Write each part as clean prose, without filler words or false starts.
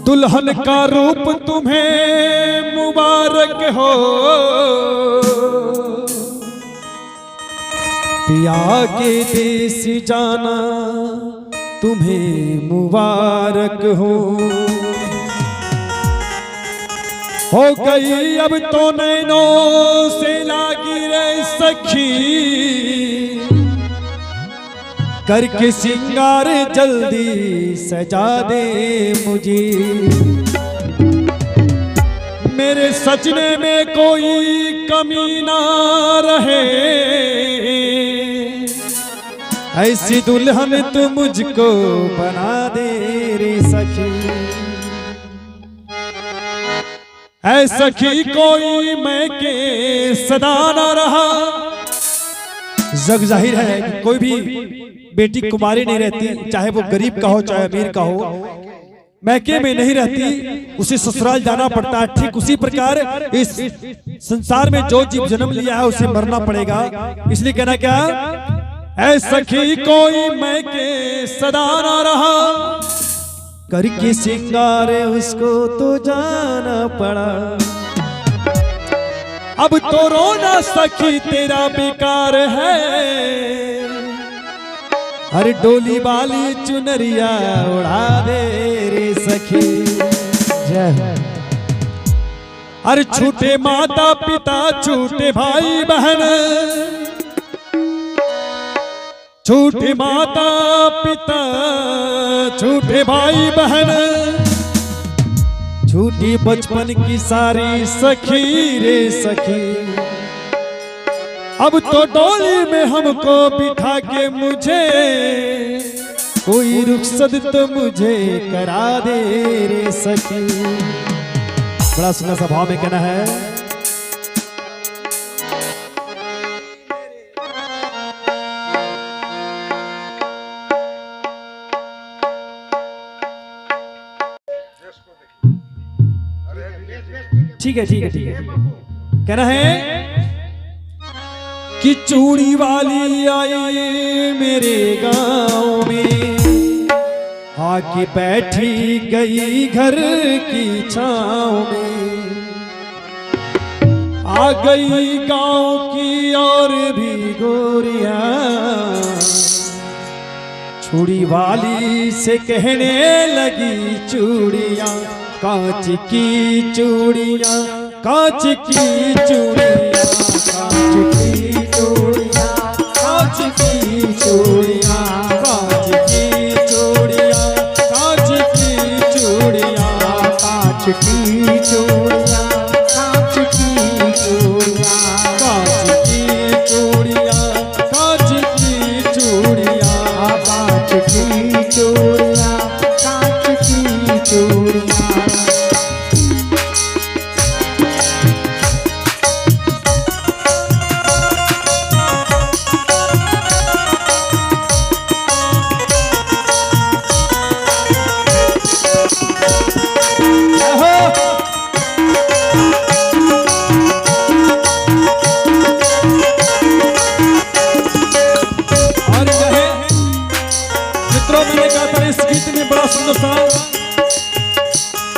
दुल्हन का रूप तुम्हें मुबारक हो, पिया के देश जाना तुम्हें मुबारक हो गई अब तो नैनों से लागी रे सखी, करके सिंगार जल्दी सजा दे मुझे, मेरे सजने में कोई कमी ना रहे, ऐसी दुल्हन तू मुझको बना दे रे सखी। ऐ सखी कोई मैं के सदा ना रहा, जग जाहिर है कि कोई भी बेटी कुमारी नहीं रहती, चाहे वो गरीब का हो चाहे अमीर का हो, मैके में नहीं रहती, उसे ससुराल जाना पड़ता है। ठीक उसी प्रकार इस संसार में जो जीव जन्म लिया है उसे मरना पड़ेगा। इसलिए कहना क्या, ऐ सखी कोई मैके सदा ना रहा, करके सिंगार उसको तो जाना पड़ा, अब तो रोना सखी तेरा बेकार है, हर डोली वाली चुनरिया उड़ा दे रे सखी। जय हर छूटे माता पिता छूटे भाई बहन, छूटे माता पिता छूटे भाई बहन, छूटी बचपन की सारी सखी रे सखी, अब तो डोली में हमको बिठा के मुझे कोई रुखसत तो मुझे करा दे रे सखी। बड़ा सुंदर सा भाव में कहना है, ठीक है ठीक है ठीक है, कहना है कि चूड़ी वाली आई मेरे गांव में, आके बैठी गई घर की छांव में, आ गई गांव की और भी गोरियां, चूड़ी वाली से कहने लगी चूड़ियां, कांच की चूड़ियां कांच की चूड़ियां, कांच की चूड़ियां कांच की चूड़ियां, कांच की चूड़ियां कांच की चूड़ियां, कांच की चूड़ियां कांच की चूड़ियां, कांच की चूड़ियां कांच की चूड़ियां, कांच की चूड़ियां कांच की चूड़ियां।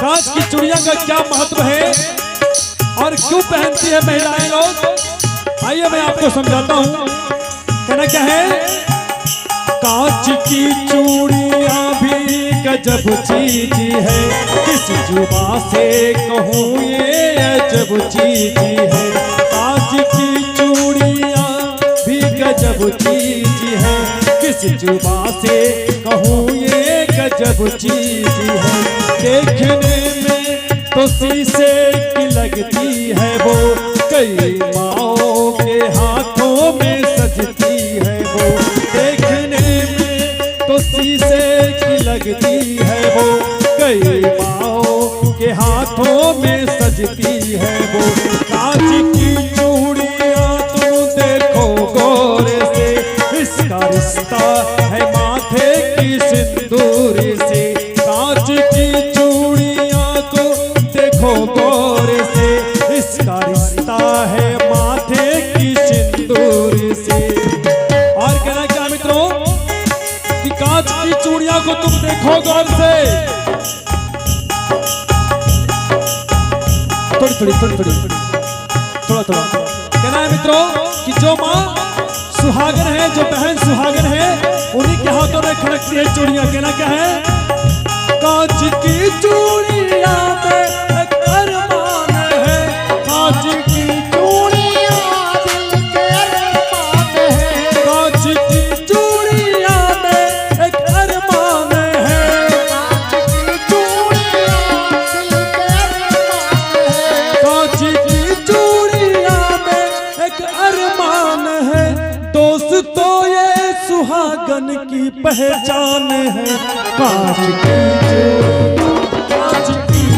कांच की चूड़ियां का क्या महत्व है और क्यों पहनती है महिलाएं लोग, आइए मैं आपको समझाता हूँ। कहना क्या है, कांच की चूड़ियां भी गजब चीज है, किस जुबां से कहूँ ये अजब चीज है, कांच की चूड़ियां भी गजब चीज है, किस जुबां से कहूँ ये गजब चीज है, देखने में तो शीशे की लगती है वो, कई माओं के हाथों में सजती है वो, देखने में तो शीशे की लगती है वो, कई माओं के हाथों में सजती है वो, कांच की चूड़ियां तुम देखो गौर से, इसका रिश्ता है माथे की सिंदूर से, कांच की चूड़ियां को देखो गौर से, इसका रिश्ता है माथे की सिंदूर से। और कहना क्या मित्रों कि कांच की चूड़ियां को तुम देखो गौर से, थोड़ी थोड़ी थोड़ी थोड़ी थोड़ा थोड़ा कहना है मित्रों कि जो माँ सुहागन है, जो बहन सुहागन है, उन्हीं के हाथों में खड़कती है चूड़ियां। कहना क्या है? कांच की चूड़ियां में एक अरमान है, कांच की चूड़ियां दिल के अरमान है, कांच की चूड़ियां में एक अरमान है, कांच की चूड़ियां दिल के अरमान है, कांच की चूड़ियां में एक अरमान है। दोस्तों ये सुहागन की पहचान है, कांच की कांच की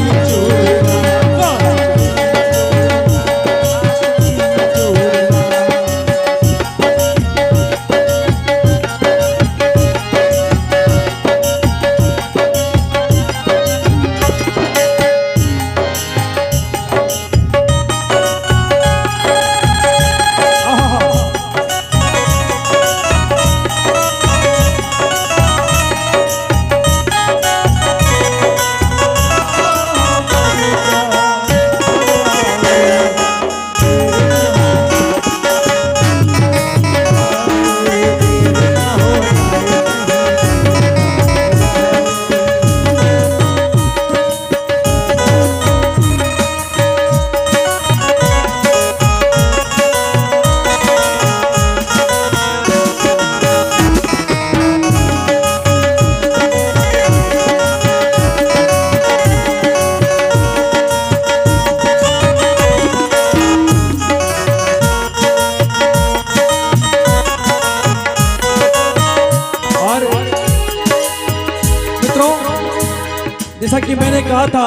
जैसा कि मैंने कहा था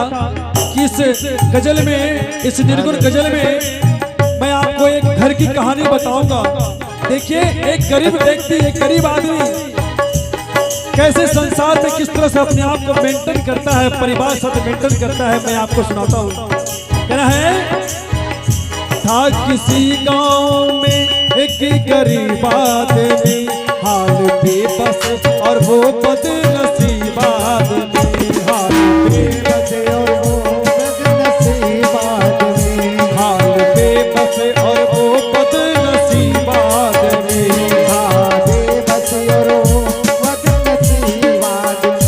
कि इस गजल में, इस निर्गुण गजल में मैं आपको एक घर की कहानी बताऊंगा। देखिए एक गरीब व्यक्ति, एक गरीब आदमी कैसे संसार में किस तरह से अपने आप को मेंटेन करता है, परिवार साथ मेंटेन करता है, मैं आपको सुनाता हूँ। कहना है, था किसी गांव में एक गरीब आदमी, हाल बेबस और वो बदनसीब आदमी, हाल बेबस और वो बदनसीब आदमी, हाल बेबस और वो बदनसीब आदमी, हाल बेबस और वो बदनसीब आदमी।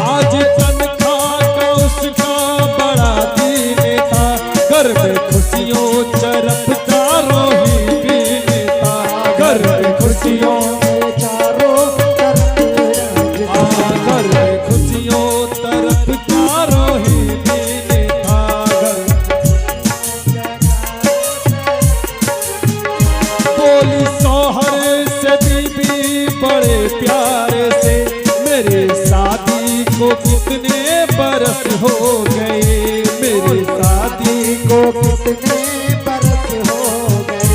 आज तनख्वाह का उसका बड़ा दिन था, घर में खुशियों चरपता रोही पीने था, घर में खुशियों को कितने बरस हो गए, मेरी शादी को कितने बरस हो गए,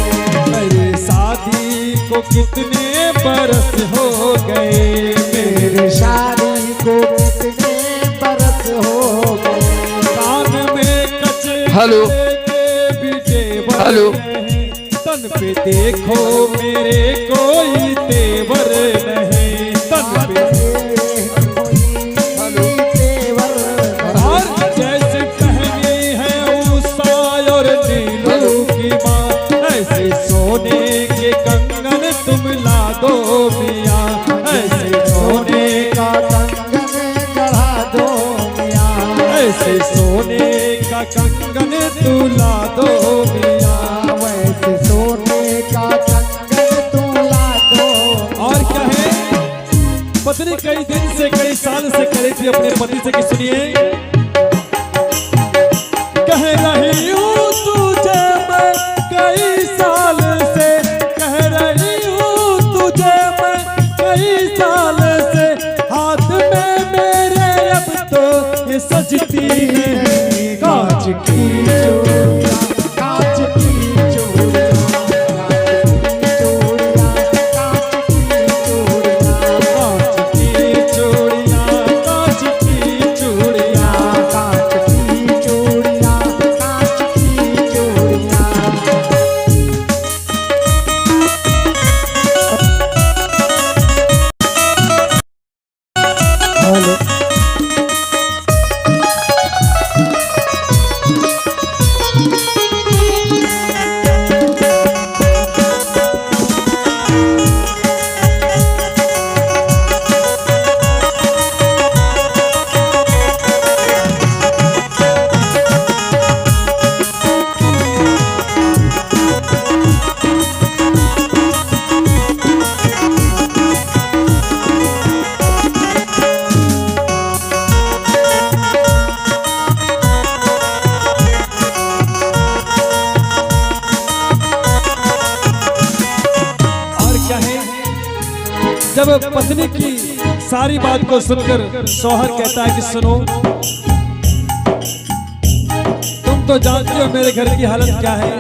मेरी शादी को कितने बरस हो गए, मेरी शादी को कितने बरस हो गए। कान में कचे हेलो हेलो, तन पे देखो मेरे कोई तेवर नहीं, तन पे सोने के कंगन तुम ला दो मियां, ऐसे सोने का कंगन गढ़ा दो मियां, ऐसे सोने का कंगन तू ला दो मियां, वैसे सोने का कंगन तू ला दो। और क्या है, पत्नी कई दिन से, कई साल से कह रही थी अपने पति से कि सुनिए, कह रही हूँ तुझे मैं कई साल से, कह रही हूँ तुझे मैं कई साल से, हाथ में मेरे अब तो ये सजती नहीं, कांच की चूड़ियां, कांच की चूड़ियां, कांच की चूड़ियां, कांच की चूड़ियां, कांच की चूड़ियां, कांच की चूड़ियां। जब पत्नी की सारी बात को सुनकर शौहर कहता है कि सुनो, तुम तो जानते हो मेरे घर की हालत क्या है।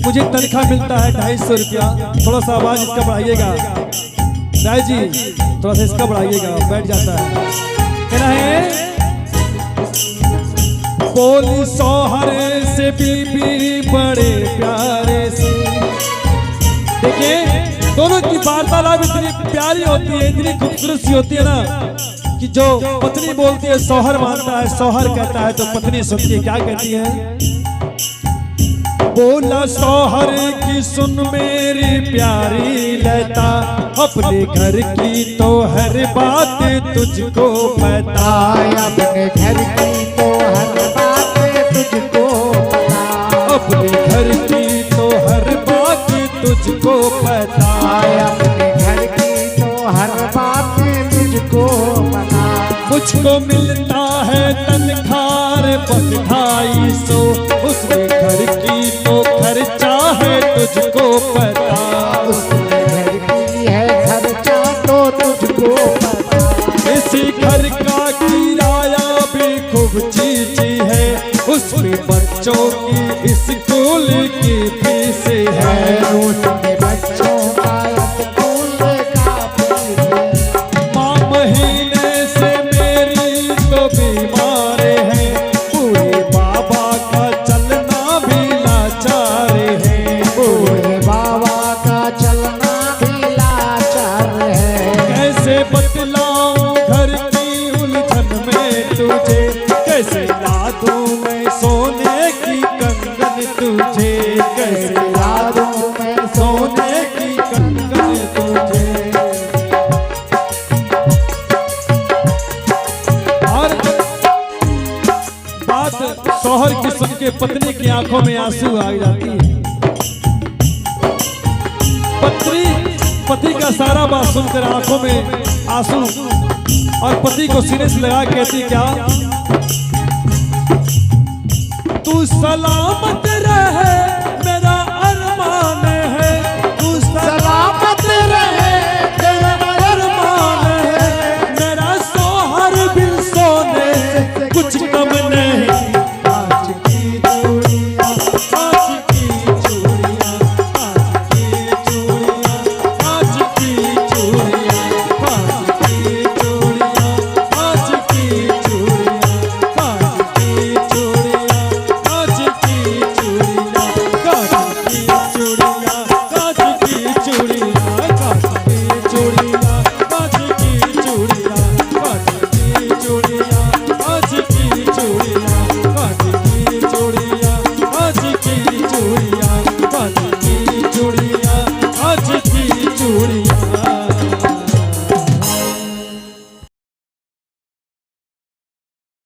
मुझे तनख्वाह मिलता है 250 रुपया। थोड़ा सा आवाज इसका बढ़ाइएगा राय जी, थोड़ा सा इसका बढ़ाइएगा, बैठ जाता है। कहना है बोली शौहर से बीबी बड़े प्यारे से। देखिए दोनों की वार्तालाप इतनी प्यारी होती है, इतनी खूबसूरत सी होती है ना कि जो पत्नी बोलती है शौहर मानता है, शौहर कहता है तो पत्नी सुनती है। क्या कहती है? बोला शौहर की सुन मेरी प्यारी लता, अपने घर की तो हर बात तुझको पता। अपने घर की तो हर बात तुझको पता। अपने घर की तो हर बात तुझको पता। अपने घर की तो हर बात तुझको पता। मुझको मिलता है तनख्वाह 250, उसमें घर की तो खर्चा है तुझको पता। उसमें घर की है खर्चा तो तुझको पता। इसी घर का किराया भी खूब चीजी है, उसमें बच्चों की स्कूल की फीस है। उसमें बच्चों का स्कूल का फीस है। माँ महीने से मेरी तो बीमार है, बूढ़े बाबा का चलना भी लाचार है। बूढ़े बाबा का चलना भी लाचार है। कैसे बतलाऊं घर की उलझन में तुझे, कैसे ला दूं मैं सोने की कंगन तुझे। कैसे ला दूं मैं सोने की कंगन तुझे। और बात शौहर की सुन के पत्नी की आंखों में आंसू आ जाती है। पति का सारा बात सुनकर आंखों में आंसू, और पति को सीने से लगा कहती क्या? तू सलामत रहे